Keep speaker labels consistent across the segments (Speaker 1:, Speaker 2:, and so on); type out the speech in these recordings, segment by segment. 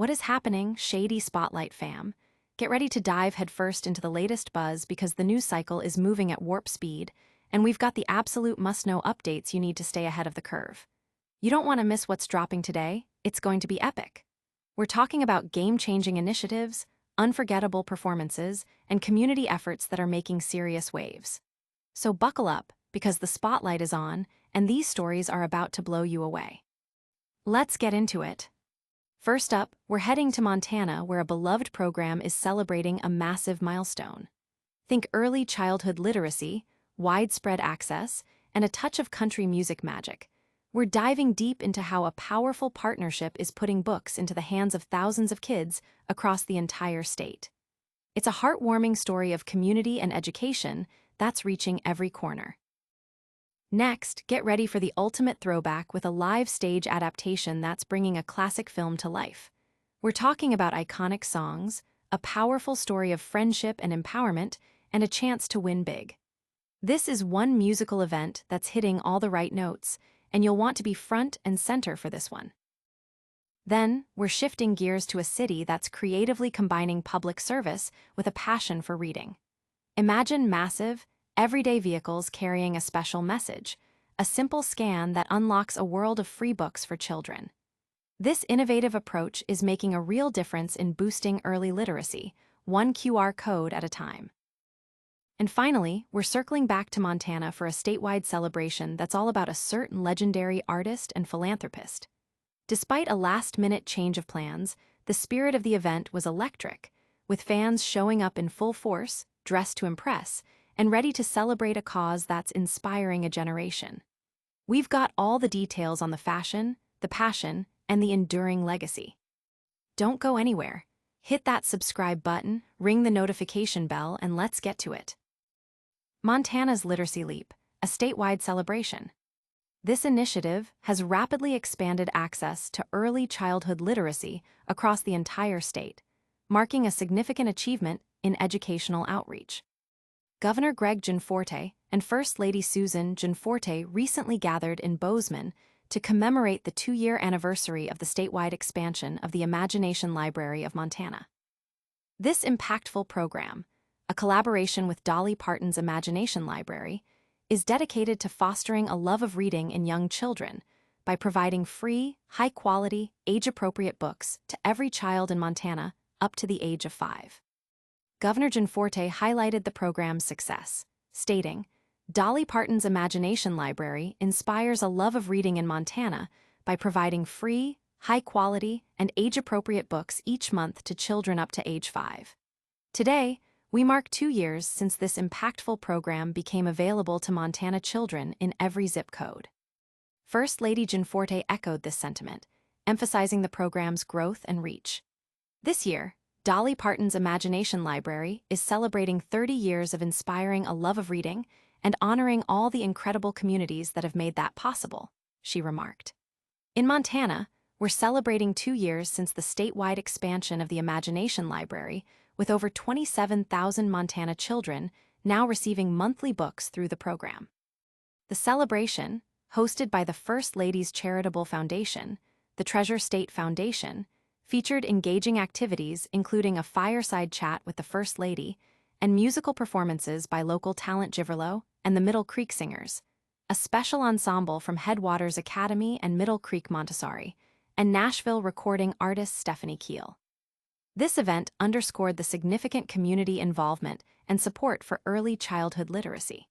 Speaker 1: What is happening, Shady Spotlight fam? Get ready to dive headfirst into the latest buzz because the news cycle is moving at warp speed, and we've got the absolute must-know updates you need to stay ahead of the curve. You don't want to miss what's dropping today. It's going to be epic. We're talking about game-changing initiatives, unforgettable performances, and community efforts that are making serious waves. So buckle up, because the spotlight is on, and these stories are about to blow you away. Let's get into it. First up, we're heading to Montana, where a beloved program is celebrating a massive milestone. Think early childhood literacy, widespread access, and a touch of country music magic. We're diving deep into how a powerful partnership is putting books into the hands of thousands of kids across the entire state. It's a heartwarming story of community and education that's reaching every corner. Next, get ready for the ultimate throwback with a live stage adaptation that's bringing a classic film to life. We're talking about iconic songs, a powerful story of friendship and empowerment, and a chance to win big. This is one musical event that's hitting all the right notes, and you'll want to be front and center for this one. Then, we're shifting gears to a city that's creatively combining public service with a passion for reading. Imagine massive, everyday vehicles carrying a special message, a simple scan that unlocks a world of free books for children. This innovative approach is making a real difference in boosting early literacy, one QR code at a time. And finally, we're circling back to Montana for a statewide celebration that's all about a certain legendary artist and philanthropist. Despite a last-minute change of plans, the spirit of the event was electric, with fans showing up in full force, dressed to impress, and ready to celebrate a cause that's inspiring a generation. We've got all the details on the fashion, the passion, and the enduring legacy. Don't go anywhere. Hit that subscribe button, ring the notification bell, and let's get to it. Montana's Literacy Leap, a statewide celebration. This initiative has rapidly expanded access to early childhood literacy across the entire state, marking a significant achievement in educational outreach. Governor Greg Gianforte and First Lady Susan Gianforte recently gathered in Bozeman to commemorate the 2-year anniversary of the statewide expansion of the Imagination Library of Montana. This impactful program, a collaboration with Dolly Parton's Imagination Library, is dedicated to fostering a love of reading in young children by providing free, high-quality, age-appropriate books to every child in Montana up to the age of 5. Governor Gianforte highlighted the program's success, stating, "Dolly Parton's Imagination Library inspires a love of reading in Montana by providing free, high-quality, and age-appropriate books each month to children up to age 5. Today, we mark 2 years since this impactful program became available to Montana children in every zip code." First Lady Gianforte echoed this sentiment, emphasizing the program's growth and reach. This year, Dolly Parton's Imagination Library is celebrating 30 years of inspiring a love of reading and honoring all the incredible communities that have made that possible, she remarked. In Montana, we're celebrating 2 years since the statewide expansion of the Imagination Library, with over 27,000 Montana children now receiving monthly books through the program. The celebration, hosted by the First Lady's Charitable Foundation, the Treasure State Foundation, featured engaging activities including a fireside chat with the First Lady and musical performances by local talent Giverlo and the Middle Creek Singers, a special ensemble from Headwaters Academy and Middle Creek Montessori, and Nashville recording artist Stephanie Keel. This event underscored the significant community involvement and support for early childhood literacy.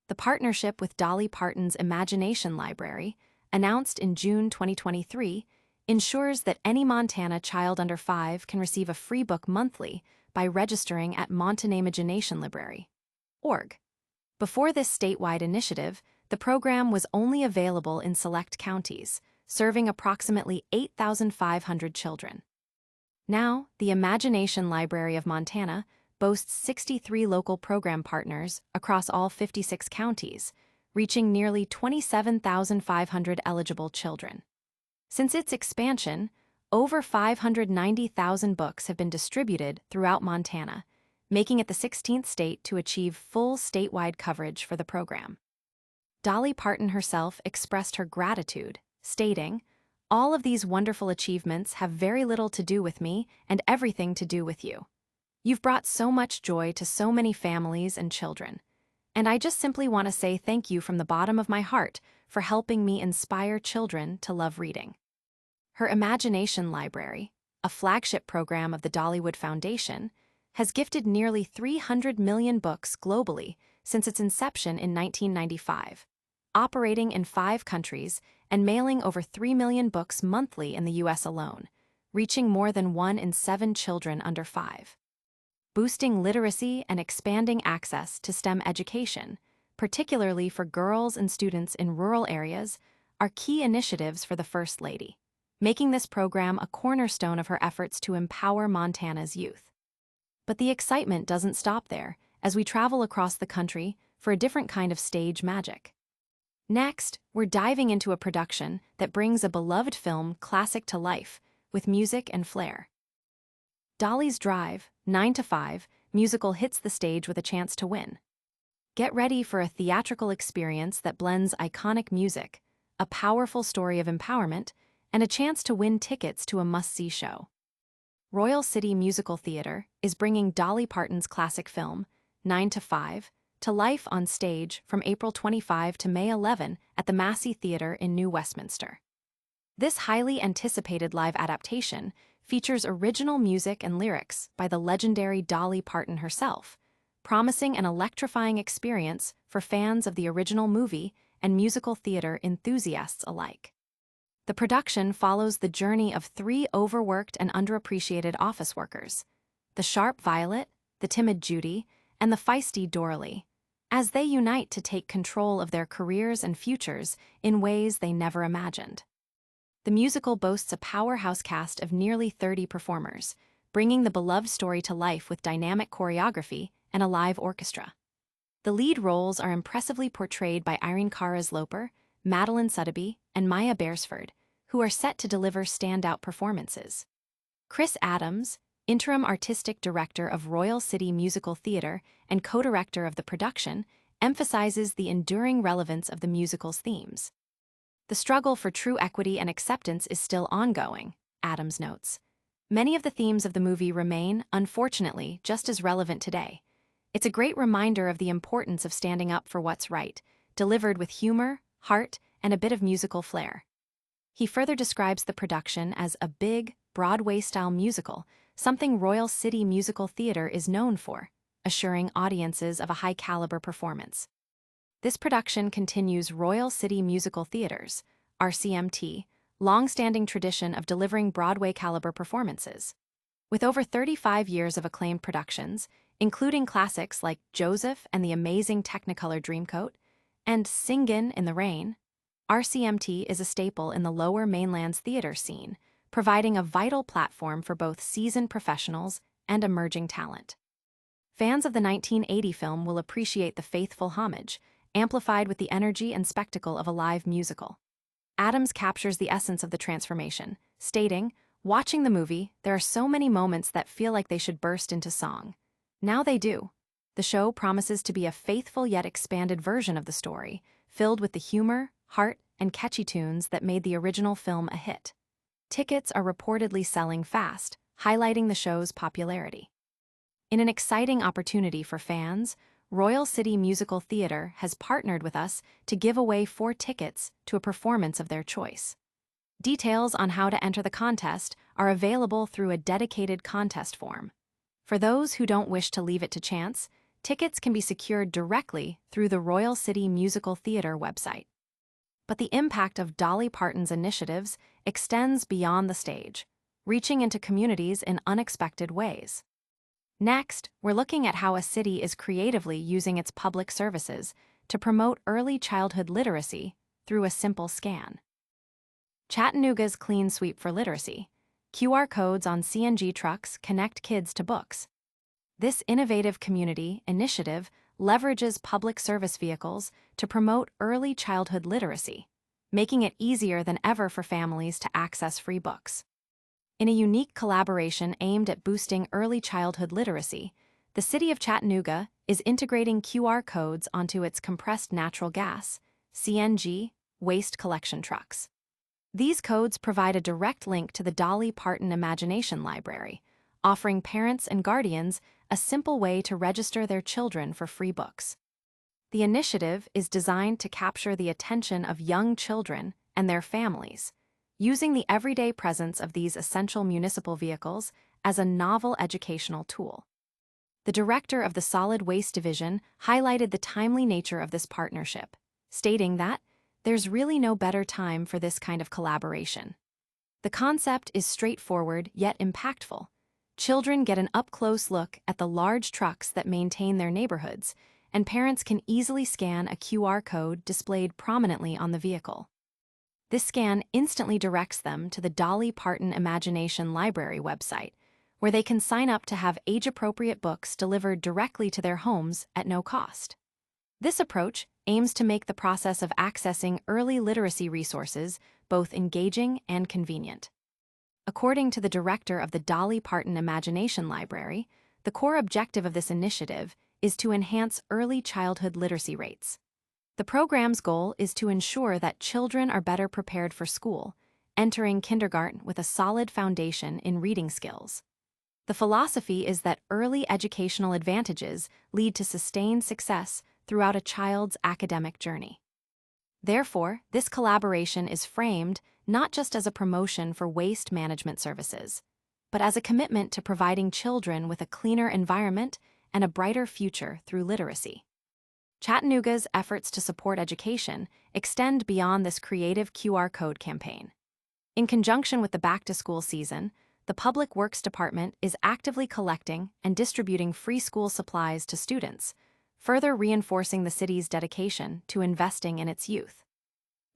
Speaker 1: The partnership with Dolly Parton's Imagination Library, announced in June 2023, ensures that any Montana child under 5 can receive a free book monthly by registering at Montana Imagination Library.org. Before this statewide initiative, the program was only available in select counties, serving approximately 8,500 children. Now, the Imagination Library of Montana boasts 63 local program partners across all 56 counties, reaching nearly 27,500 eligible children. Since its expansion, over 590,000 books have been distributed throughout Montana, making it the 16th state to achieve full statewide coverage for the program. Dolly Parton herself expressed her gratitude, stating, All of these wonderful achievements have very little to do with me and everything to do with you. You've brought so much joy to so many families and children. And I just simply want to say thank you from the bottom of my heart for helping me inspire children to love reading. Her Imagination Library, a flagship program of the Dollywood Foundation, has gifted nearly 300 million books globally since its inception in 1995, operating in 5 countries and mailing over 3 million books monthly in the U.S. alone, reaching more than 1 in 7 children under 5. Boosting literacy and expanding access to STEM education, particularly for girls and students in rural areas, are key initiatives for the First Lady, making this program a cornerstone of her efforts to empower Montana's youth. But the excitement doesn't stop there as we travel across the country for a different kind of stage magic. Next, we're diving into a production that brings a beloved film classic to life with music and flair. Dolly's Drive, 9 to 5, musical hits the stage with a chance to win. Get ready for a theatrical experience that blends iconic music, a powerful story of empowerment, and a chance to win tickets to a must-see show. Royal City Musical Theater is bringing Dolly Parton's classic film, 9 to 5, to life on stage from April 25 to May 11 at the Massey Theater in New Westminster. This highly anticipated live adaptation features original music and lyrics by the legendary Dolly Parton herself, promising an electrifying experience for fans of the original movie and musical theater enthusiasts alike. The production follows the journey of 3 overworked and underappreciated office workers, the sharp Violet, the timid Judy, and the feisty Doralee, as they unite to take control of their careers and futures in ways they never imagined. The musical boasts a powerhouse cast of nearly 30 performers, bringing the beloved story to life with dynamic choreography and a live orchestra. The lead roles are impressively portrayed by Irene Cara-Loper, Madeline Suddaby, and Maya Beresford, who are set to deliver standout performances. Chris Adams, interim artistic director of Royal City Musical Theater and co-director of the production, emphasizes the enduring relevance of the musical's themes. The struggle for true equity and acceptance is still ongoing, Adams notes. Many of the themes of the movie remain, unfortunately, just as relevant today. It's a great reminder of the importance of standing up for what's right, delivered with humor, heart, and a bit of musical flair. He further describes the production as a big, Broadway-style musical, something Royal City Musical Theater is known for, assuring audiences of a high-caliber performance. This production continues Royal City Musical Theater's, RCMT, long-standing tradition of delivering Broadway-caliber performances. With over 35 years of acclaimed productions, including classics like Joseph and the Amazing Technicolor Dreamcoat and Singin' in the Rain, RCMT is a staple in the Lower Mainland's theater scene, providing a vital platform for both seasoned professionals and emerging talent. Fans of the 1980 film will appreciate the faithful homage, amplified with the energy and spectacle of a live musical. Adams captures the essence of the transformation, stating, "Watching the movie, there are so many moments that feel like they should burst into song. Now they do." The show promises to be a faithful yet expanded version of the story, filled with the humor, heart, and catchy tunes that made the original film a hit. Tickets are reportedly selling fast, highlighting the show's popularity. In an exciting opportunity for fans, Royal City Musical Theater has partnered with us to give away 4 tickets to a performance of their choice. Details on how to enter the contest are available through a dedicated contest form. For those who don't wish to leave it to chance, tickets can be secured directly through the Royal City Musical Theater website. But the impact of Dolly Parton's initiatives extends beyond the stage, reaching into communities in unexpected ways. Next, we're looking at how a city is creatively using its public services to promote early childhood literacy through a simple scan. Chattanooga's Clean Sweep for Literacy. QR codes on CNG trucks connect kids to books. This innovative community initiative leverages public service vehicles to promote early childhood literacy, making it easier than ever for families to access free books. In a unique collaboration aimed at boosting early childhood literacy, the City of Chattanooga is integrating QR codes onto its compressed natural gas, CNG, waste collection trucks. These codes provide a direct link to the Dolly Parton Imagination Library, offering parents and guardians a simple way to register their children for free books. The initiative is designed to capture the attention of young children and their families, using the everyday presence of these essential municipal vehicles as a novel educational tool. The director of the Solid Waste Division highlighted the timely nature of this partnership, stating that there's really no better time for this kind of collaboration. The concept is straightforward yet impactful. Children get an up-close look at the large trucks that maintain their neighborhoods, and parents can easily scan a QR code displayed prominently on the vehicle. This scan instantly directs them to the Dolly Parton Imagination Library website, where they can sign up to have age-appropriate books delivered directly to their homes at no cost. This approach aims to make the process of accessing early literacy resources both engaging and convenient. According to the director of the Dolly Parton Imagination Library, the core objective of this initiative is to enhance early childhood literacy rates. The program's goal is to ensure that children are better prepared for school, entering kindergarten with a solid foundation in reading skills. The philosophy is that early educational advantages lead to sustained success throughout a child's academic journey. Therefore, this collaboration is framed not just as a promotion for waste management services, but as a commitment to providing children with a cleaner environment and a brighter future through literacy. Chattanooga's efforts to support education extend beyond this creative QR code campaign. In conjunction with the back-to-school season, the Public Works Department is actively collecting and distributing free school supplies to students, further reinforcing the city's dedication to investing in its youth.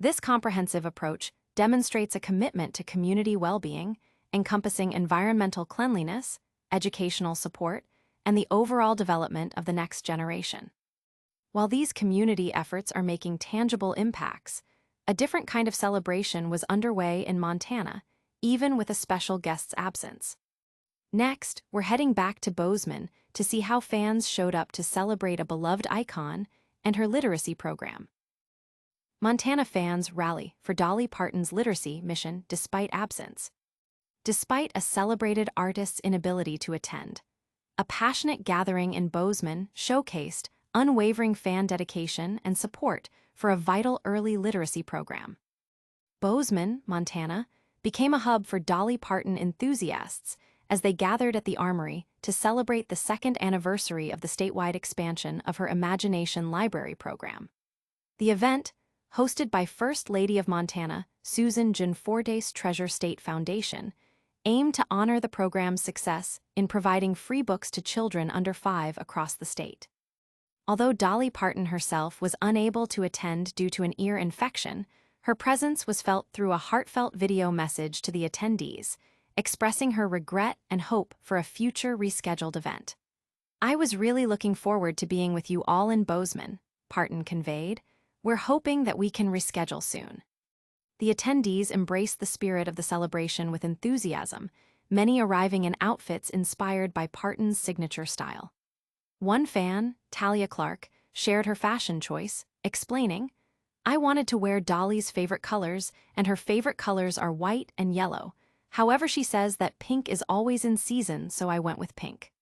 Speaker 1: This comprehensive approach demonstrates a commitment to community well-being, encompassing environmental cleanliness, educational support, and the overall development of the next generation. While these community efforts are making tangible impacts, a different kind of celebration was underway in Montana, even with a special guest's absence. Next, we're heading back to Bozeman to see how fans showed up to celebrate a beloved icon and her literacy program. Montana fans rally for Dolly Parton's literacy mission despite absence. Despite a celebrated artist's inability to attend, a passionate gathering in Bozeman showcased unwavering fan dedication and support for a vital early literacy program. Bozeman, Montana, became a hub for Dolly Parton enthusiasts as they gathered at the Armory to celebrate the second anniversary of the statewide expansion of her Imagination Library program. The event, hosted by First Lady of Montana, Susan Gianforte's Treasure State Foundation, aimed to honor the program's success in providing free books to children under 5 across the state. Although Dolly Parton herself was unable to attend due to an ear infection, her presence was felt through a heartfelt video message to the attendees, expressing her regret and hope for a future rescheduled event. "I was really looking forward to being with you all in Bozeman," Parton conveyed. "We're hoping that we can reschedule soon." The attendees embraced the spirit of the celebration with enthusiasm, many arriving in outfits inspired by Parton's signature style. One fan, Talia Clark, shared her fashion choice, explaining, "I wanted to wear Dolly's favorite colors, and her favorite colors are white and yellow. However, she says that pink is always in season, so I went with pink."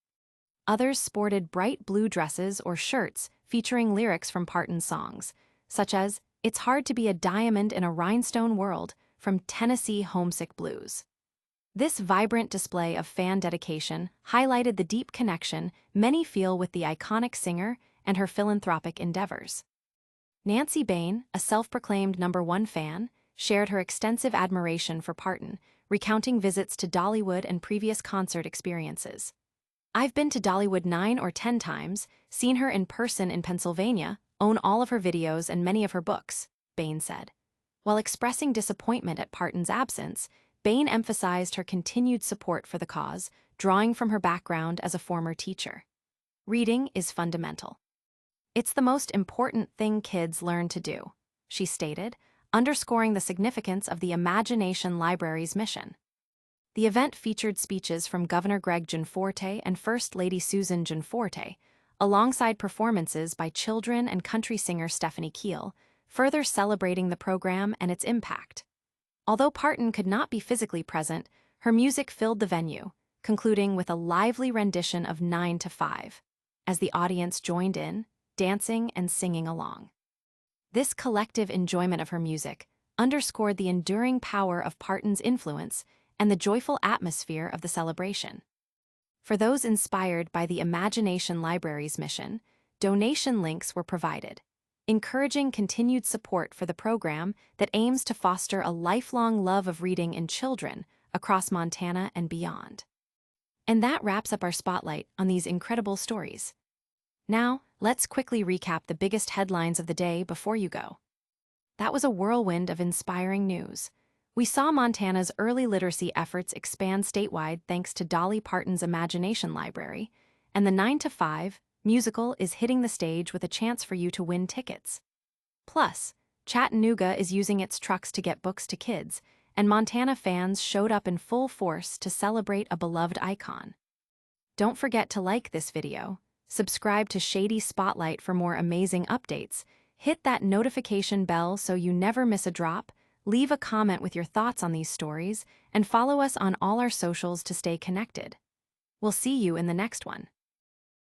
Speaker 1: Others sported bright blue dresses or shirts featuring lyrics from Parton's songs, such as "It's Hard to Be a Diamond in a Rhinestone World" from Tennessee Homesick Blues. This vibrant display of fan dedication highlighted the deep connection many feel with the iconic singer and her philanthropic endeavors. Nancy Bain, a self-proclaimed #1 fan, shared her extensive admiration for Parton, recounting visits to Dollywood and previous concert experiences. "I've been to Dollywood 9 or 10 times, seen her in person in Pennsylvania, own all of her videos and many of her books," Bain said. While expressing disappointment at Parton's absence, Bain emphasized her continued support for the cause, drawing from her background as a former teacher. "Reading is fundamental. It's the most important thing kids learn to do," she stated, underscoring the significance of the Imagination Library's mission. The event featured speeches from Governor Greg Gianforte and First Lady Susan Gianforte, alongside performances by children and country singer Stephanie Keel, further celebrating the program and its impact. Although Parton could not be physically present, her music filled the venue, concluding with a lively rendition of 9 to 5, as the audience joined in, dancing and singing along. This collective enjoyment of her music underscored the enduring power of Parton's influence and the joyful atmosphere of the celebration. For those inspired by the Imagination Library's mission, donation links were provided, encouraging continued support for the program that aims to foster a lifelong love of reading in children across Montana and beyond. And that wraps up our spotlight on these incredible stories. Now, let's quickly recap the biggest headlines of the day before you go. That was a whirlwind of inspiring news. We saw Montana's early literacy efforts expand statewide thanks to Dolly Parton's Imagination Library, and the 9 to 5 musical is hitting the stage with a chance for you to win tickets. Plus, Chattanooga is using its trucks to get books to kids, and Montana fans showed up in full force to celebrate a beloved icon. Don't forget to like this video, subscribe to Shady Spotlight for more amazing updates, hit that notification bell so you never miss a drop, leave a comment with your thoughts on these stories, and follow us on all our socials to stay connected. We'll see you in the next one.